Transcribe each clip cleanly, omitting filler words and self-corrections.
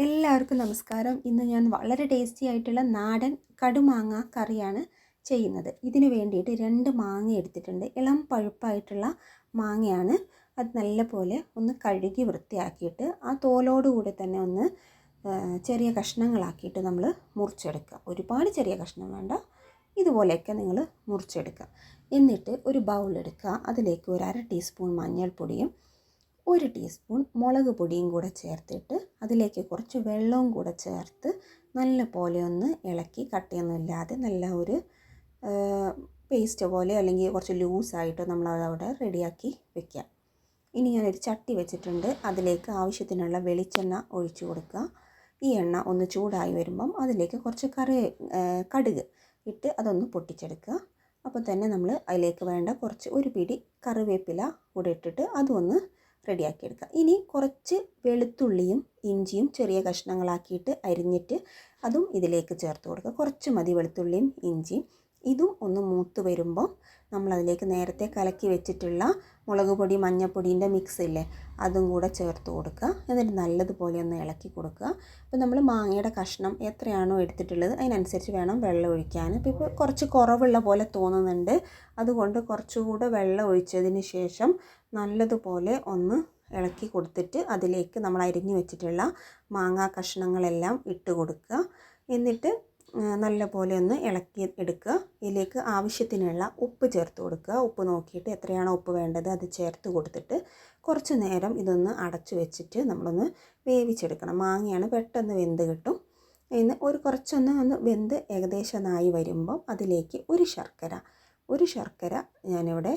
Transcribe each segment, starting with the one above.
എല്ലാവർക്കും നമസ്കാരം. ഇന്ന് ഞാൻ വളരെ ടേസ്റ്റി ആയിട്ടുള്ള നാടൻ കടുമാങ്ങ കറിയാണ് ചെയ്യുന്നത്. ഇതിന് വേണ്ടിയിട്ട് 2 മാങ്ങ എടുത്തിട്ടുണ്ട്. ഇളം പഴുപ്പായിട്ടുള്ള മാങ്ങയാണ്. അത് നല്ലപോലെ ഒന്ന് കഴുകി വൃത്തിയാക്കിയിട്ട് ആ തോലോടുകൂടി തന്നെ ഒന്ന് ചെറിയ കഷ്ണങ്ങളാക്കിയിട്ട് നമ്മൾ മുറിച്ചെടുക്കുക. ഒരുപാട് ചെറിയ കഷ്ണം വേണ്ട, ഇതുപോലെയൊക്കെ നിങ്ങൾ മുറിച്ചെടുക്കുക. എന്നിട്ട് ഒരു ബൗൾ എടുക്കുക. അതിലേക്ക് ഒരു 1/2 ടീസ്പൂൺ മഞ്ഞൾപ്പൊടിയും 1 ടീസ്പൂൺ മുളക് പൊടിയും കൂടെ ചേർത്തിട്ട് അതിലേക്ക് കുറച്ച് വെള്ളവും കൂടെ ചേർത്ത് നല്ല പോലെ ഒന്ന് ഇളക്കി, കട്ടിയൊന്നുമില്ലാതെ നല്ല ഒരു പേസ്റ്റ് പോലെ അല്ലെങ്കിൽ കുറച്ച് ലൂസായിട്ട് നമ്മളതവിടെ റെഡിയാക്കി വെക്കുക. ഇനി ഞാനൊരു ചട്ടി വെച്ചിട്ടുണ്ട്. അതിലേക്ക് ആവശ്യത്തിനുള്ള വെളിച്ചെണ്ണ ഒഴിച്ചു കൊടുക്കുക. ഈ എണ്ണ ഒന്ന് ചൂടായി വരുമ്പം അതിലേക്ക് കുറച്ച് കടുക് ഇട്ട് അതൊന്ന് പൊട്ടിച്ചെടുക്കുക. അപ്പോൾ തന്നെ നമ്മൾ അതിലേക്ക് വേണ്ട കുറച്ച് ഒരു പിടി കറിവേപ്പില കൂടെ ഇട്ടിട്ട് അതൊന്ന് റെഡിയാക്കിയെടുക്കുക. ഇനി കുറച്ച് വെളുത്തുള്ളിയും ഇഞ്ചിയും ചെറിയ കഷ്ണങ്ങളാക്കിയിട്ട് അരിഞ്ഞിട്ട് അതും ഇതിലേക്ക് ചേർത്ത് കൊടുക്കുക. കുറച്ച് മതി വെളുത്തുള്ളിയും ഇഞ്ചിയും. ഇതും ഒന്ന് മൂത്ത് വരുമ്പോൾ നമ്മളതിലേക്ക് നേരത്തെ കലക്കി വെച്ചിട്ടുള്ള മുളക് പൊടി മഞ്ഞൾപ്പൊടീൻ്റെ മിക്സ് ഇല്ലേ, അതും കൂടെ ചേർത്ത് കൊടുക്കുക. എന്നിട്ട് നല്ലതുപോലെ ഒന്ന് ഇളക്കി കൊടുക്കുക. അപ്പോൾ നമ്മൾ മാങ്ങയുടെ കഷ്ണം എത്രയാണോ എടുത്തിട്ടുള്ളത് അതിനനുസരിച്ച് വേണം വെള്ളം ഒഴിക്കാൻ. ഇപ്പോൾ കുറച്ച് കുറവുള്ള പോലെ തോന്നുന്നുണ്ട്. അതുകൊണ്ട് കുറച്ചുകൂടെ വെള്ളം ഒഴിച്ചതിന് ശേഷം നല്ലതുപോലെ ഒന്ന് ഇളക്കി കൊടുത്തിട്ട് അതിലേക്ക് നമ്മൾ അരിഞ്ഞു വെച്ചിട്ടുള്ള മാങ്ങാ കഷ്ണങ്ങളെല്ലാം ഇട്ട് കൊടുക്കുക. എന്നിട്ട് നല്ല പോലെ ഒന്ന് ഇളക്കി എടുക്കുക. ഇതിലേക്ക് ആവശ്യത്തിനുള്ള ഉപ്പ് ചേർത്ത് കൊടുക്കുക. ഉപ്പ് നോക്കിയിട്ട് എത്രയാണോ ഉപ്പ് വേണ്ടത് അത് ചേർത്ത് കൊടുത്തിട്ട് കുറച്ച് നേരം ഇതൊന്ന് അടച്ചു വെച്ചിട്ട് നമ്മളൊന്ന് വേവിച്ചെടുക്കണം. മാങ്ങയാണ്, പെട്ടെന്ന് വെന്ത് കിട്ടും. ഇന്ന് കുറച്ചൊന്ന് വെന്ത് ഏകദേശം ആയി വരുമ്പോൾ അതിലേക്ക് ഒരു ശർക്കര ഞാനിവിടെ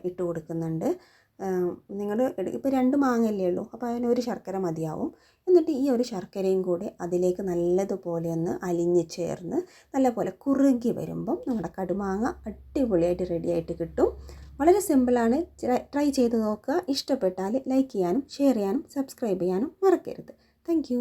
ഇട്ട് കൊടുക്കുന്നുണ്ട്. നിങ്ങൾ ഇപ്പോൾ 2 മാങ്ങയല്ലേ ഉള്ളൂ, അപ്പോൾ അതിന് ഒരു ശർക്കര മതിയാവും. എന്നിട്ട് ഈ ഒരു ശർക്കരയും കൂടെ അതിലേക്ക് നല്ലതുപോലെ ഒന്ന് അലിഞ്ഞ് ചേർന്ന് നല്ലപോലെ കുറുകി വരുമ്പം നമ്മുടെ കടുമാങ്ങ അടിപൊളിയായിട്ട് റെഡിയായിട്ട് കിട്ടും. വളരെ സിമ്പിളാണ്, ട്രൈ ചെയ്ത് നോക്കുക. ഇഷ്ടപ്പെട്ടാൽ ലൈക്ക് ചെയ്യാനും ഷെയർ ചെയ്യാനും സബ്സ്ക്രൈബ് ചെയ്യാനും മറക്കരുത്. താങ്ക്